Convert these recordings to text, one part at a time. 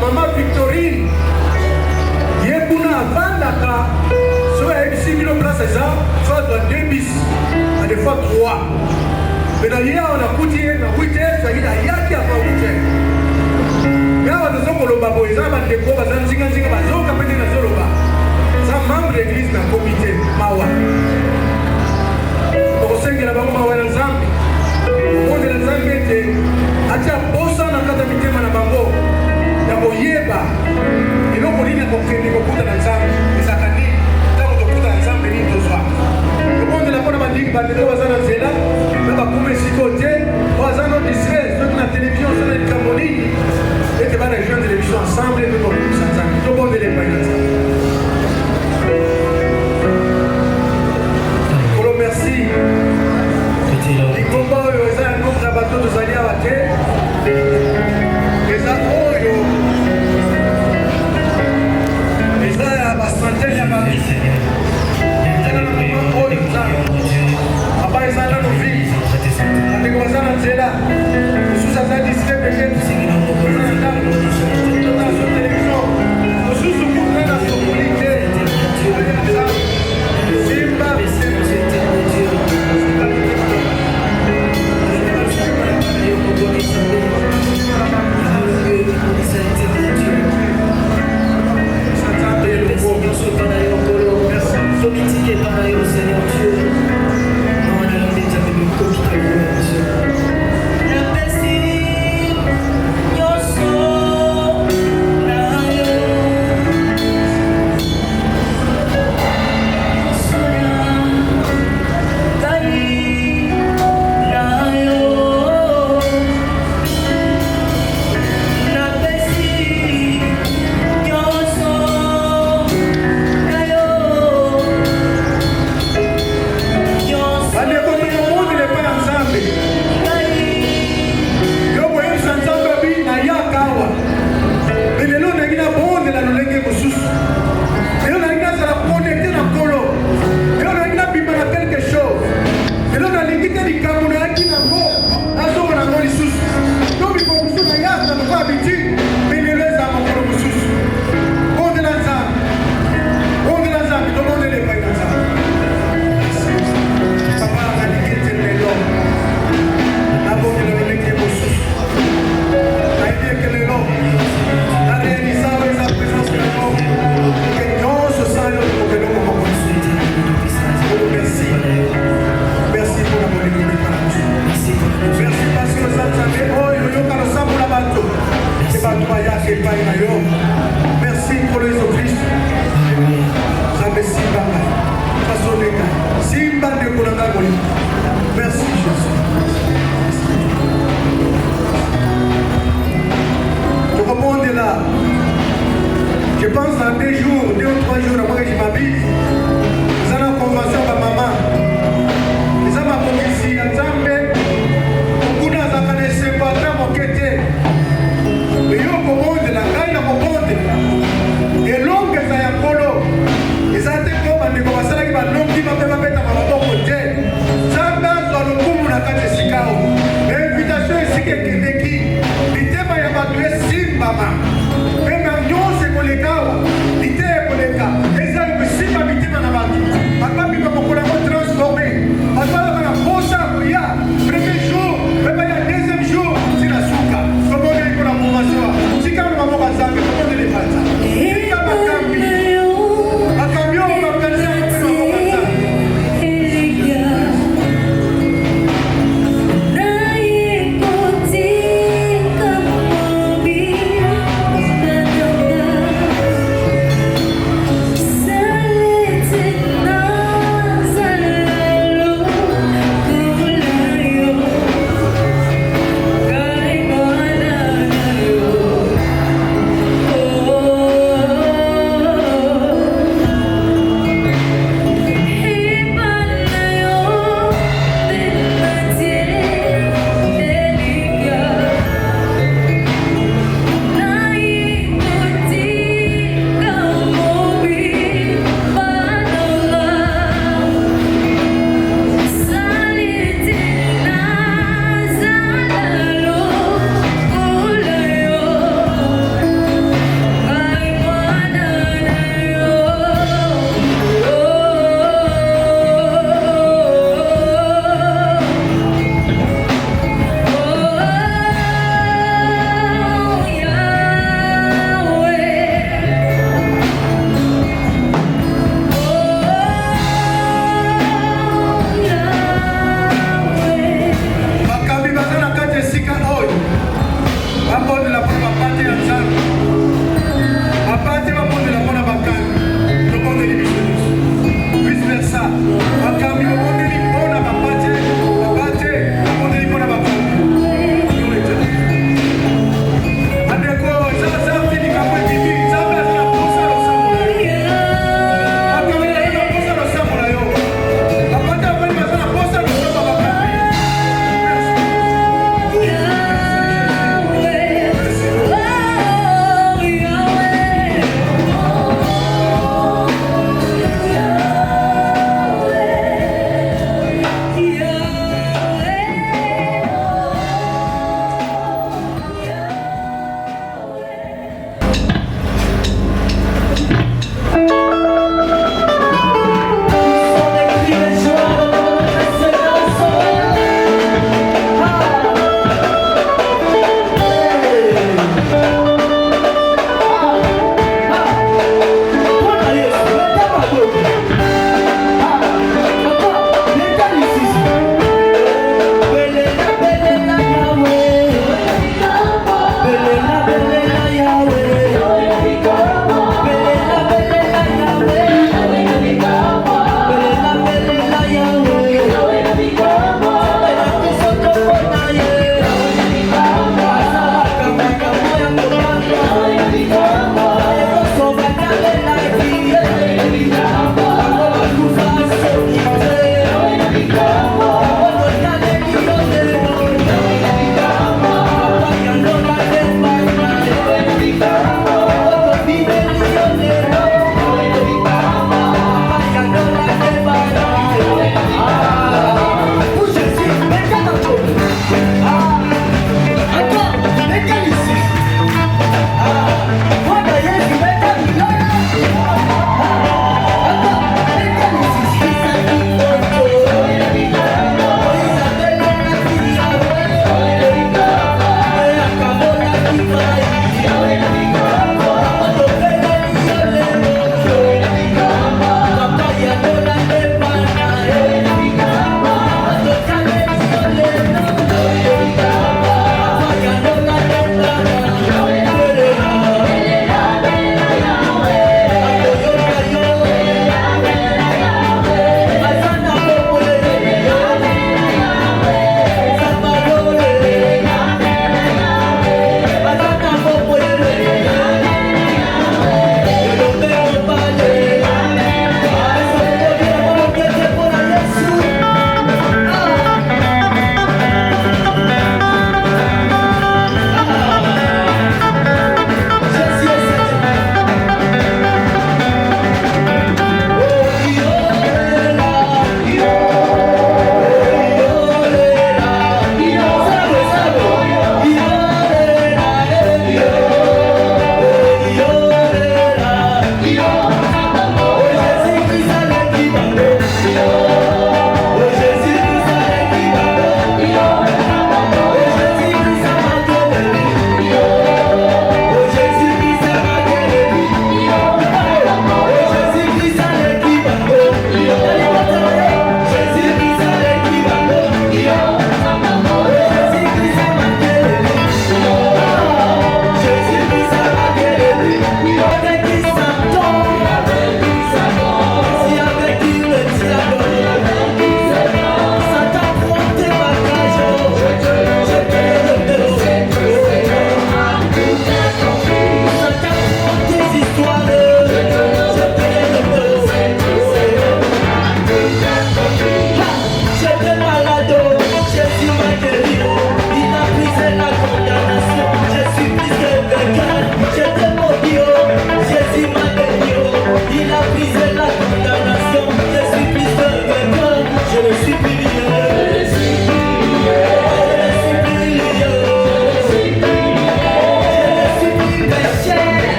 Maman Victorine, Yebuna Vandaka, soit 6 000 places, soit 2 bis, à des fois 3. Mais dans l'IA, on a coûté, on a coûté, ça y est, il y a qui a pas coûté. Mais on a besoin de l'Oba, ils ont des gros, ils ont des gros, ils ont capé de la Zoloba. Ça, membre de l'église dans le comité, Mawa. On sait que la banque Mawa est dans Zambi. On est dans Zambi, atia bosa na kata mitema na bango. Ya boyeba. Et non, on dit qu'on fait des coups dans Zambi. Mais ça can dire, tant qu'on coupe dans Zambi, ni tout ça. Le monde de la bonne bandique, bandero bazana zela, na bakume sikote, bazana disres, donc na télévision, ça na Cameroun. Et que va les jeunes télévision ensemble, et nous on coupe dans Zambi. Tout le monde est les païens.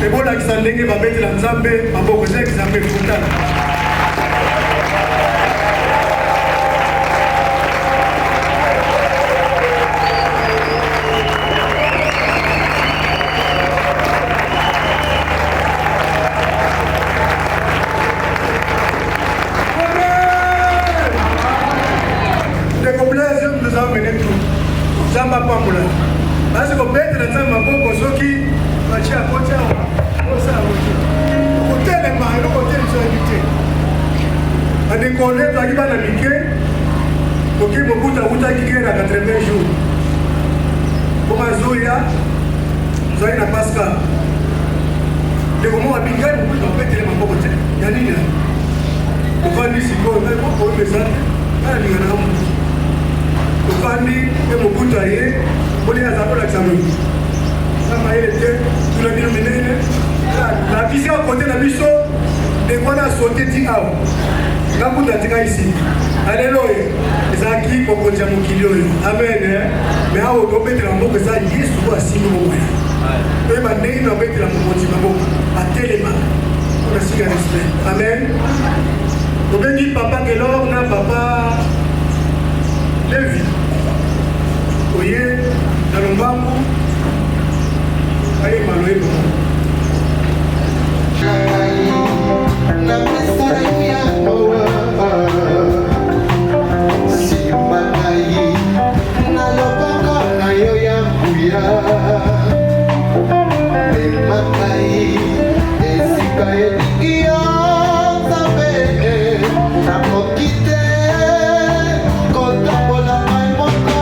ebolakisa ndenge babetela nzambe maboko eza example fotala. Zamba pamula. Basi ko bete na zamba boko soki machia kocha wa osa wote. Hôtel ma no hôtel so habité. Ade koné to akiba na mike. Oki mokuta uta kikera 80 jours. Koma zoya zoya na Pascal. De comment abingani mokuta bete le maboko te. Ya nini? Ufandi siko na ko bezane. Ani ngana mu. Ufandi mokuta ye boli azako la examen kama ile te tunabino minene la vision à côté na biso de quoi na sauté ti aw ngakuta tika ici alléluia ezaki kokonja mokili oyo amen mais awo to betela mboko za Yesu kwa simo moya pe bandei na betela mokonzi maboko atelema on a siga respect amen to bengi papa Kelor na papa Levi oye na lombangu aye maloyebo na pesa ya moa si makai na lobanga na yo ya kuya makai esika elingia sabe na mokite kotambola mai moko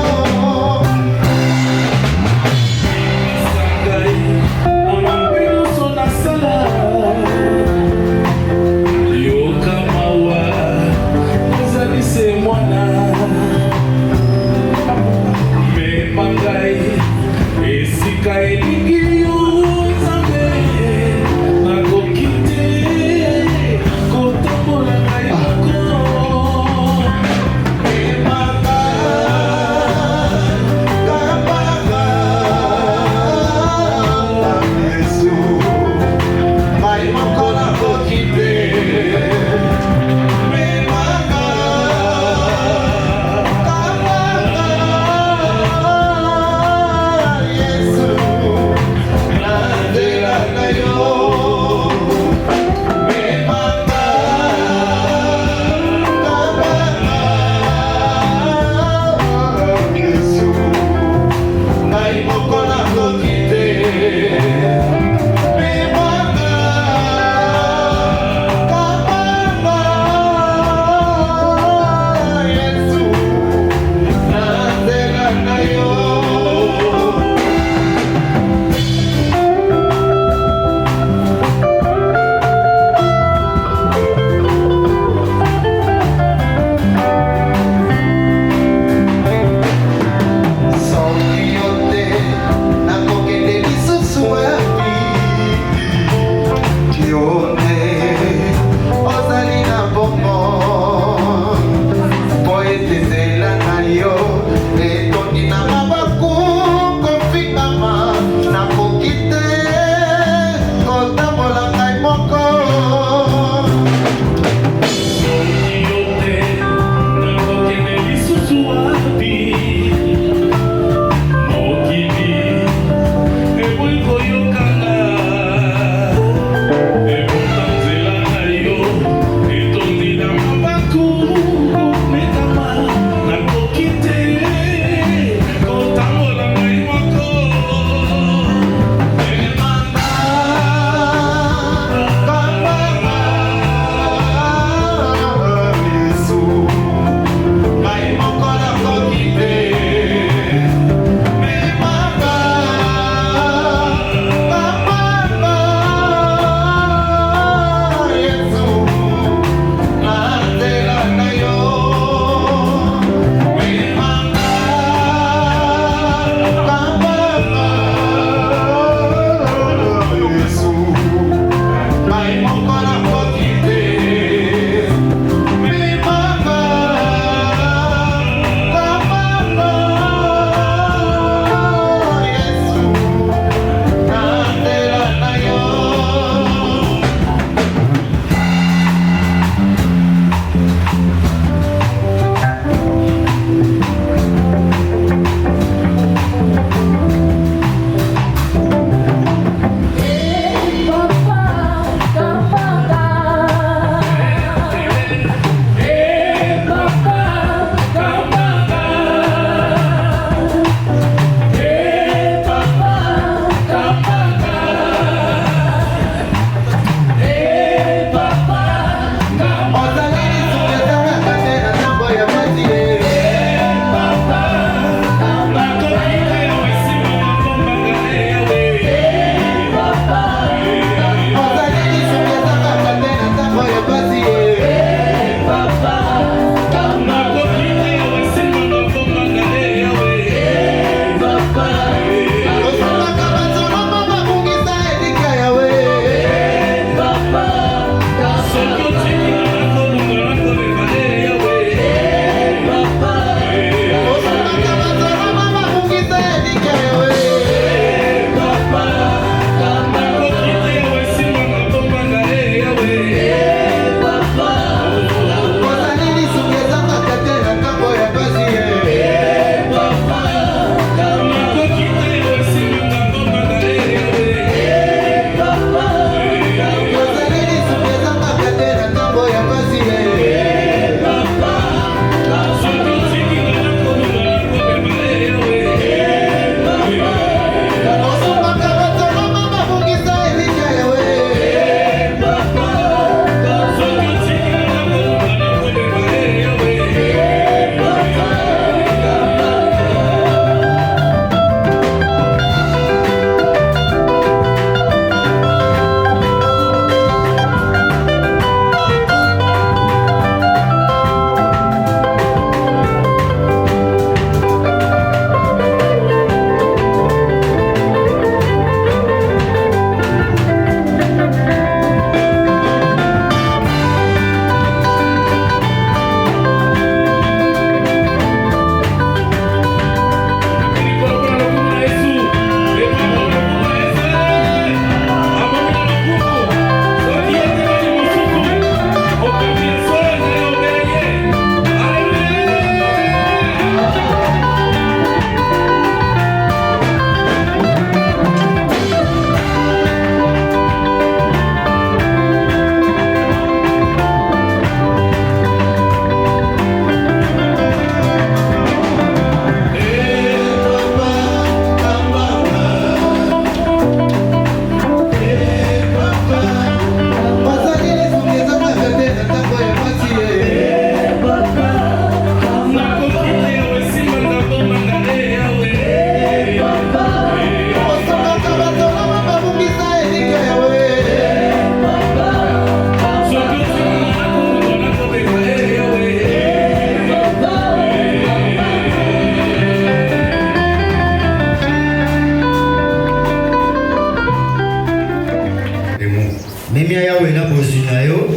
Memi yawe na bozuna yo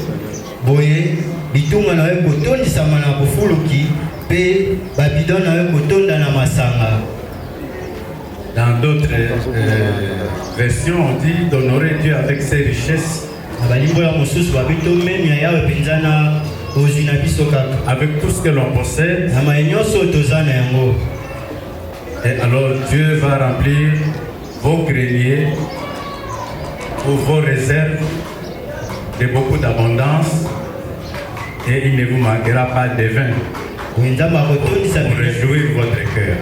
boye bitunga na yo kotondisama na bofuluki pe babidon na yo kotonda na masanga. Dans d'autres versions, on dit d'honorer Dieu avec ses richesses. Avec tout ce que l'on possède. Et alors Dieu va remplir vos greniers ou vos réserves de beaucoup d'abondance et il ne vous manquera pas de vin. Pour réjouir votre cœur.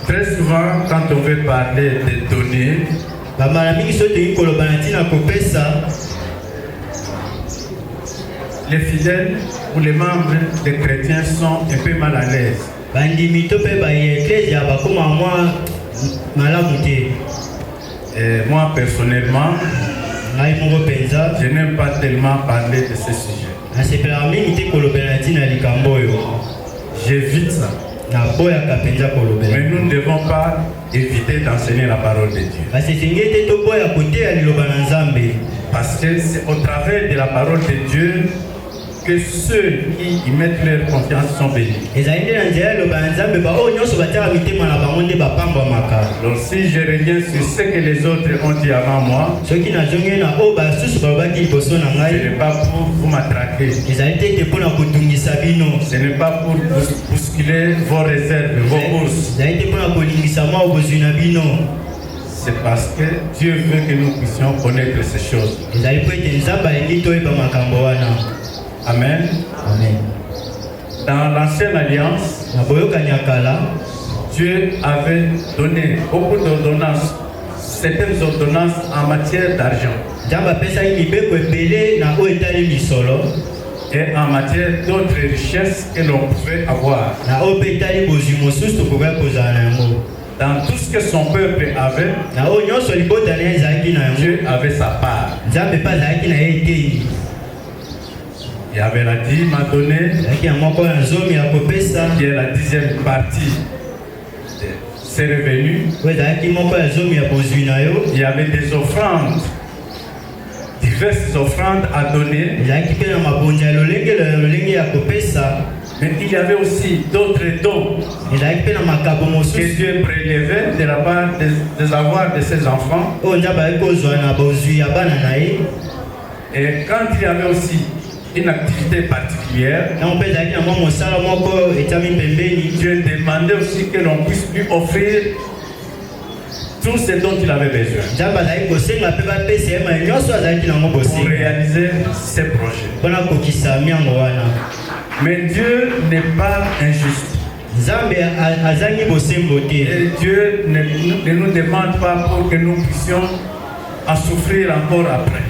Très souvent, quand on veut parler de donner, les fidèles ou les membres des chrétiens sont un peu mal à l'aise. Et moi personnellement, je n'aime pas tellement parler de ce sujet. J'évite ça. Mais nous ne devons pas éviter d'enseigner la parole de Dieu. Parce que c'est au travers de la parole de Dieu que ceux qui y mettent leur confiance sont bénis. Alors si je reviens sur ce que les autres ont dit avant moi, ce n'est pas pour vous matraquer. Ce n'est pas pour bousculer vos réserves, vos bourses. C'est parce que Dieu veut que nous puissions connaître ces choses. Amen. Amen. Dans l'ancienne alliance, Dieu avait donné beaucoup d'ordonnances, certaines ordonnances en matière d'argent et en matière d'autres richesses que l'on pouvait avoir. Dans tout ce que son peuple avait, Dieu avait sa part. Il y avait la dîme à donner, qui est la 10e partie de ses revenus. Il y avait des offrandes, diverses offrandes à donner. Mais il y avait aussi d'autres dons que Dieu prélevait de la part des avoirs de ses enfants. Et quand il y avait aussi une activité particulière, Dieu demandait aussi que l'on puisse lui offrir tout ce dont il avait besoin pour réaliser ses projets. Mais Dieu n'est pas injuste. Et Dieu ne nous demande pas pour que nous puissions en souffrir encore après.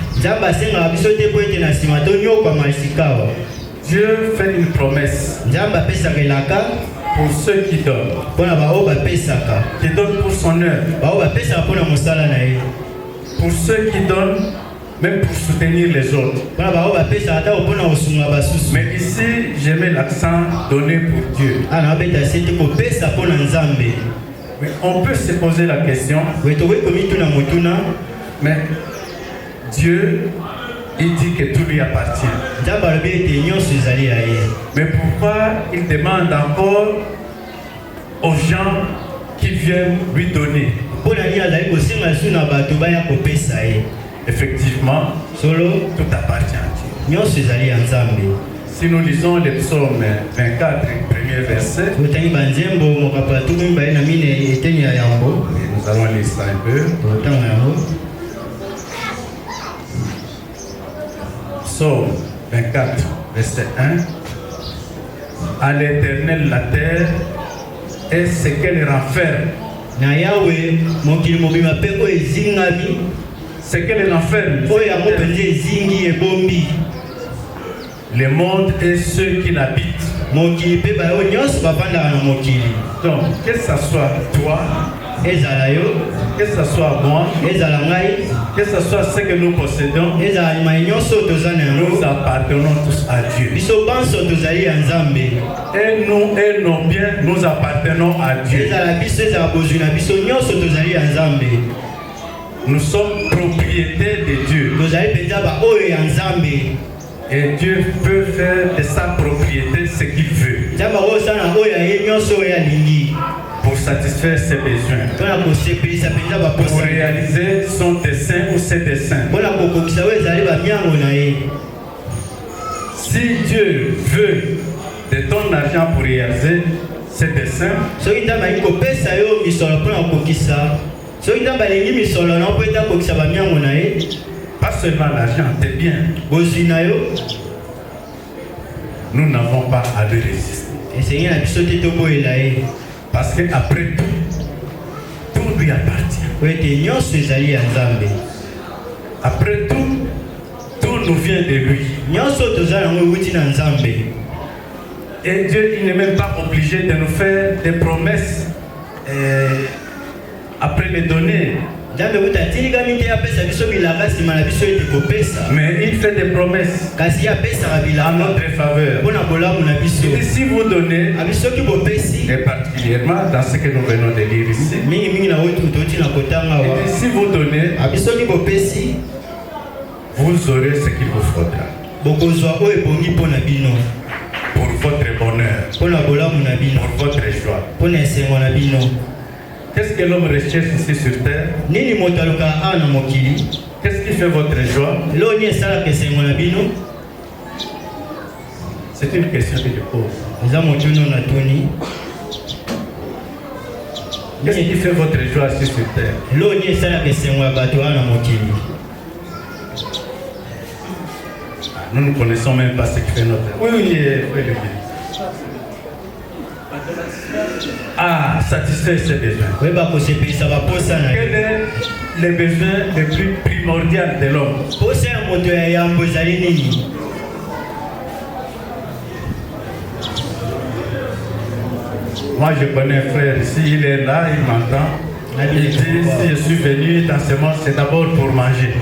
Dieu fait une promesse pour ceux qui donnent, qui donnent pour son œuvre, pour ceux qui donnent même pour soutenir les autres. Mais ici, je mets l'accent donné pour Dieu. Mais on peut se poser la question, mais Dieu, il dit que tout lui appartient. Mais pourquoi il demande encore aux gens qui viennent lui donner? Effectivement, tout appartient à Dieu. Si nous lisons le psaume 24, premier verset, nous allons lire ça un peu. Psaume 24, verset 1. À l'Éternel la terre et ce qu'elle renferme. Ce qu'elle renferme. Le monde et ceux qui l'habitent. Donc, que ce soit toi, que ce soit moi, Que ce soit ce que nous possédons, nous appartenons tous à Dieu. Et nous et nos biens, nous appartenons à Dieu. Nous sommes propriétaires de Dieu. Et Dieu peut faire de sa propriété ce qu'il veut pour satisfaire ses besoins, pour réaliser son dessein ou ses desseins. Si Dieu veut de ton argent pour réaliser ses desseins, pas seulement l'argent, tes biens, nous n'avons pas à le résister. Parce qu'après tout lui appartient. Après tout nous vient de lui. Et Dieu, il n'est même pas obligé de nous faire des promesses après les donner. Mais il fait des promesses à notre faveur. Et si vous donnez, et particulièrement dans ce que nous venons de lire ici, et si vous donnez, vous aurez ce qu'il vous faudra pour votre bonheur, pour votre joie. Qu'est-ce que l'homme recherche ici sur terre? Qu'est-ce qui fait votre joie? C'est une question que je pose. Qu'est-ce qui fait votre joie ici sur terre? Nous ne connaissons même pas ce qui fait notre joie. Oui, satisfaire ses besoins. Quels sont les besoins les plus primordiaux de l'homme? Moi, je connais un frère ici, il est là, il m'entend. Il dit, si je suis venu dans ce monde, c'est d'abord pour manger.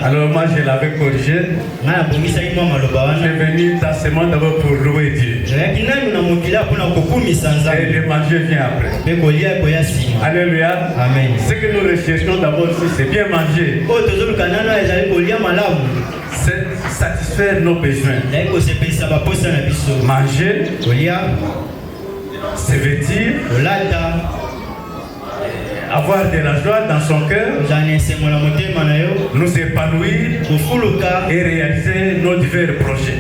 Alors moi je l'avais corrigé. Je suis venu dans ce monde d'abord pour louer Dieu. Et le manger vient après. Alléluia. Amen. Ce que nous recherchons d'abord ici, c'est bien manger. C'est satisfaire nos besoins. Manger, se vêtir, avoir de la joie dans son cœur, nous épanouir et réaliser nos divers projets.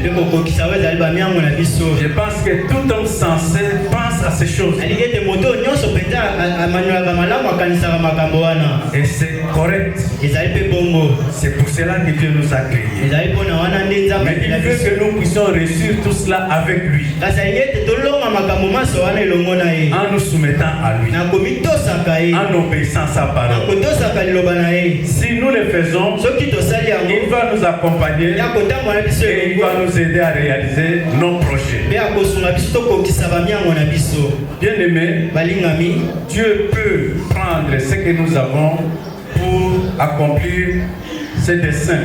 Je pense que tout homme sensé pense à ces choses. Et c'est correct. C'est pour cela que Dieu nous a créés. Mais il veut que nous puissions réussir tout cela avec lui. En nous soumettant à lui. En obéissant à sa parole. Si nous le faisons, il va nous accompagner et il va nous aider à réaliser nos projets. Bien aimé, Dieu peut prendre ce que nous avons pour accomplir ses desseins.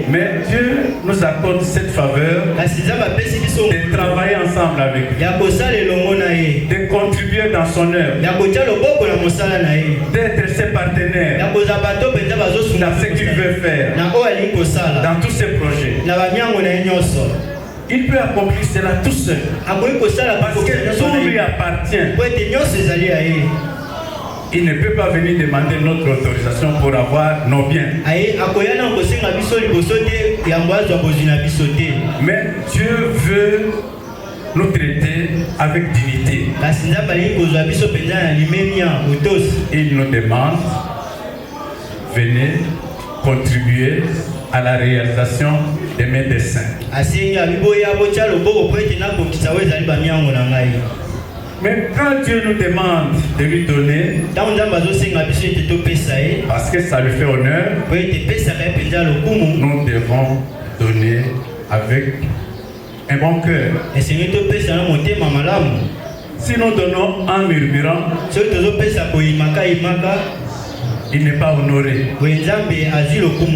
Mais Dieu nous accorde cette faveur de travailler ensemble avec lui, de contribuer dans son œuvre, d'être ses partenaires dans ce qu'il veut faire, dans tous ses projets. Il peut accomplir cela tout seul parce que tout lui appartient. Il ne peut pas venir demander notre autorisation pour avoir nos biens. Mais Dieu veut nous traiter avec dignité. Il nous demande, venez contribuer à la réalisation de mes desseins. Mais quand Dieu nous demande de lui donner, parce que ça lui fait honneur, nous devons donner avec un bon cœur. Si nous donnons en murmurant, il n'est pas honoré.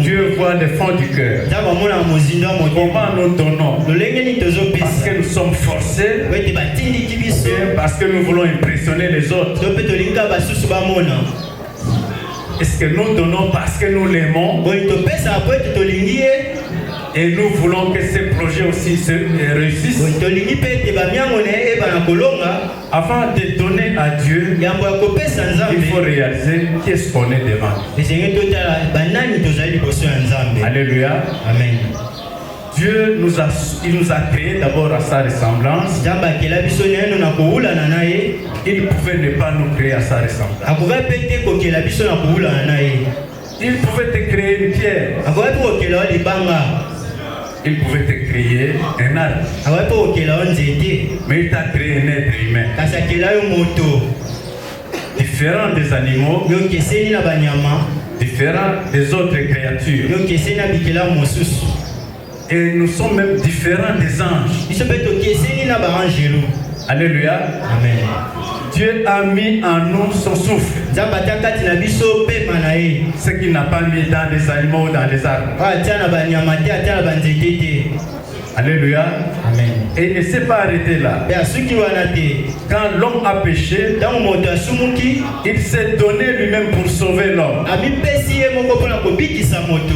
Dieu voit le fond du cœur. Comment nous donnons? Parce que nous sommes forcés, parce que nous voulons impressionner les autres. Est-ce que nous donnons parce que nous l'aimons? Et nous voulons que ces projets aussi se réussissent. Avant de donner à Dieu, il faut réaliser qu'est-ce qu'on est devant. Alléluia. Amen. Dieu nous a créés d'abord à sa ressemblance. Il pouvait ne pas nous créer à sa ressemblance. Il pouvait te créer une pierre. Il pouvait te créer un arbre. Mais il t'a créé un être humain. Différent des animaux, différent des autres créatures. Et nous sommes même différents des anges. Alléluia. Amen. Dieu a mis en nous son souffle. Ce qu'il n'a pas mis dans les animaux ou dans les arbres. Alléluia. Amen. Et il ne s'est pas arrêté là. Quand l'homme a péché, il s'est donné lui-même pour sauver l'homme.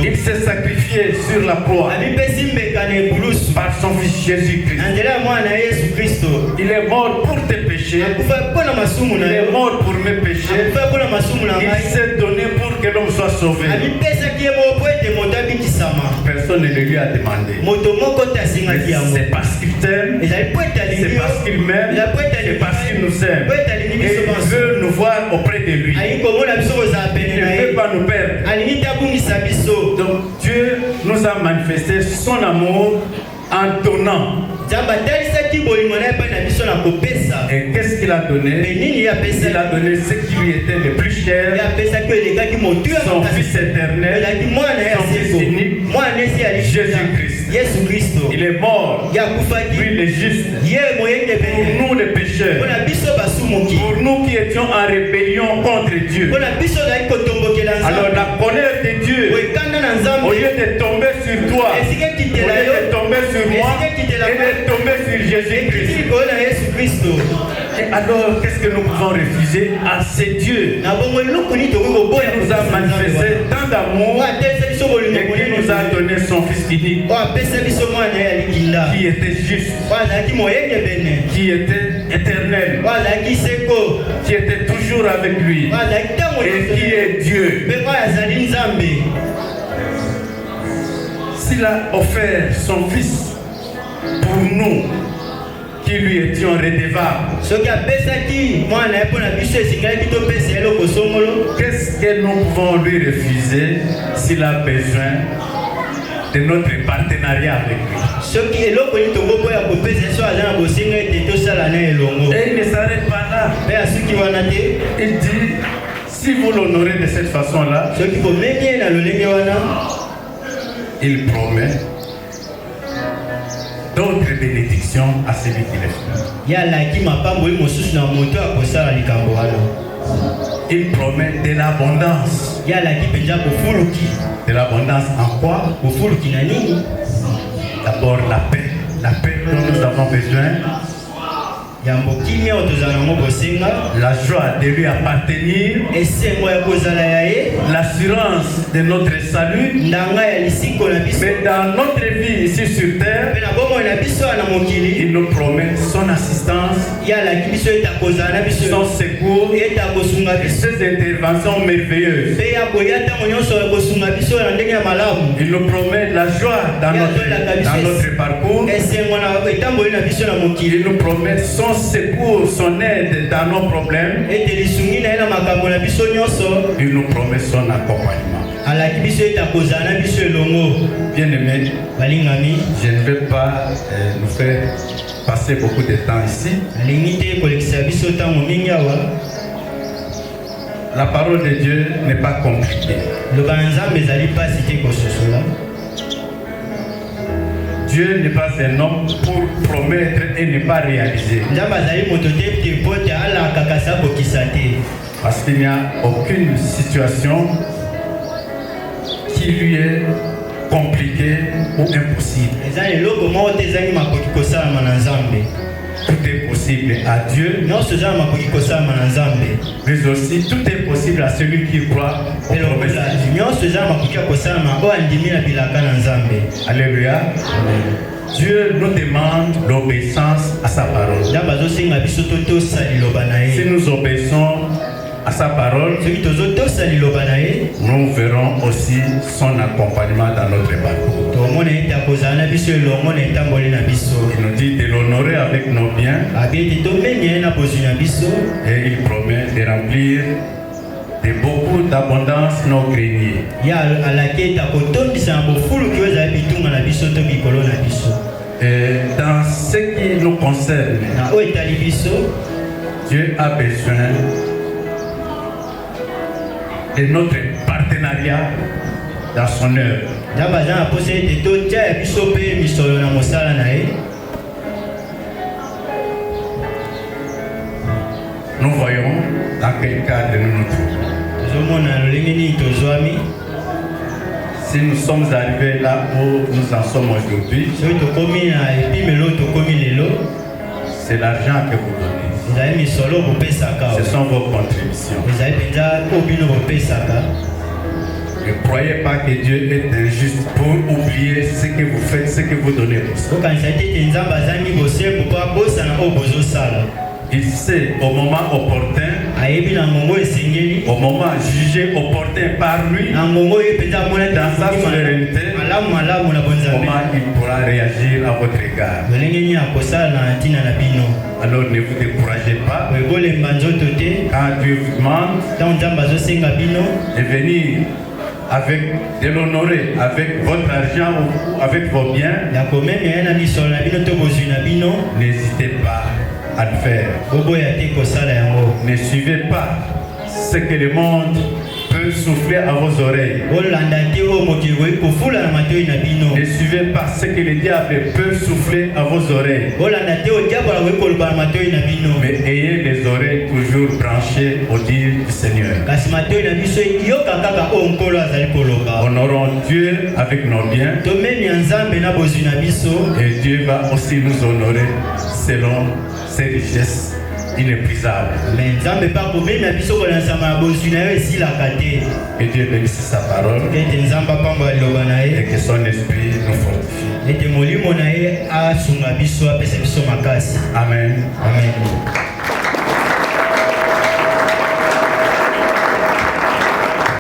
Il s'est sacrifié sur la croix par son fils Jésus-Christ. Il est mort pour tes péchés. Il est mort pour mes péchés. Il s'est donné pour que l'homme soit sauvé. Personne ne lui a demandé. C'est parce qu'il t'aime, c'est parce qu'il m'aime, c'est parce qu'il nous aime. Et il veut nous voir auprès de lui. Il ne veut pas nous perdre. Donc Dieu nous a manifesté son amour en donnant. Et qu'est-ce qu'il a donné? Il a donné ce qui lui était le plus cher, son Fils éternel, son Fils unique, Jésus-Christ. Il est mort, lui il est juste, pour nous les pécheurs, pour nous qui étions en rébellion contre Dieu. Alors la colère de Dieu, au lieu de tomber sur toi, au lieu de tomber sur moi, et de tomber sur Jésus-Christ. Et alors, qu'est-ce que nous pouvons refuser à ce Dieu qui nous a manifesté tant d'amour et qui nous a donné son Fils unique, qui était juste, qui était éternel, qui était toujours avec lui et qui est Dieu. S'il a offert son Fils pour nous, qui lui étions redevables, qu'est-ce que nous pouvons lui refuser s'il a besoin de notre partenariat avec lui? Et il ne s'arrête pas là. Il dit, si vous l'honorez de cette façon-là, il promet d'autres bénédictions à celui qui les fait. Il promet de l'abondance. De l'abondance en quoi? D'abord la paix. La paix dont nous avons besoin. La joie de lui appartenir. L'assurance de notre salut. Mais dans notre vie ici sur terre, il nous promet son assistance, son secours et ses interventions merveilleuses. Il nous promet la joie dans notre parcours. Il nous promet son secours, son aide dans nos problèmes. Il nous promet son accompagnement. Bien-aimés, je ne vais pas nous faire passer beaucoup de temps ici. La parole de Dieu n'est pas compliquée. Dieu n'est pas un homme pour promettre et ne pas réaliser. Parce qu'il n'y a aucune situation qui lui est compliquée ou impossible. Tout est possible à Dieu, mais aussi tout est possible à celui qui croit au promesses. Alléluia. Dieu nous demande l'obéissance à sa parole. Si nous obéissons à sa parole, nous verrons aussi son accompagnement dans notre parcours. Il nous dit de l'honorer avec nos biens et il promet de remplir de beaucoup d'abondance nos greniers. Et dans ce qui nous concerne, Dieu a besoin de notre partenariat dans son œuvre. Nous voyons dans quel cadre nous nous trouvons. Si nous sommes arrivés là où nous en sommes aujourd'hui, c'est l'argent que vous donnez. Ce sont vos contributions. Ne croyez pas que Dieu est injuste pour oublier ce que vous faites, ce que vous donnez. Il sait au moment opportun, au moment jugé opportun par lui, dans sa souveraineté, comment il pourra réagir à votre égard. Alors ne vous découragez pas. Quand Dieu vous demande de venir avec de l'honorer, avec votre argent ou avec vos biens, n'hésitez pas à le faire. Ne suivez pas ce que le monde peut souffler à vos oreilles. Ne suivez pas ce que le diable peut souffler à vos oreilles. Mais ayez les oreilles toujours branchées au dire du Seigneur. Honorons Dieu avec nos biens. Et Dieu va aussi nous honorer selon ses richesses inépuisables. Que Dieu bénisse sa parole et que son esprit nous fortifie. Amen. Amen.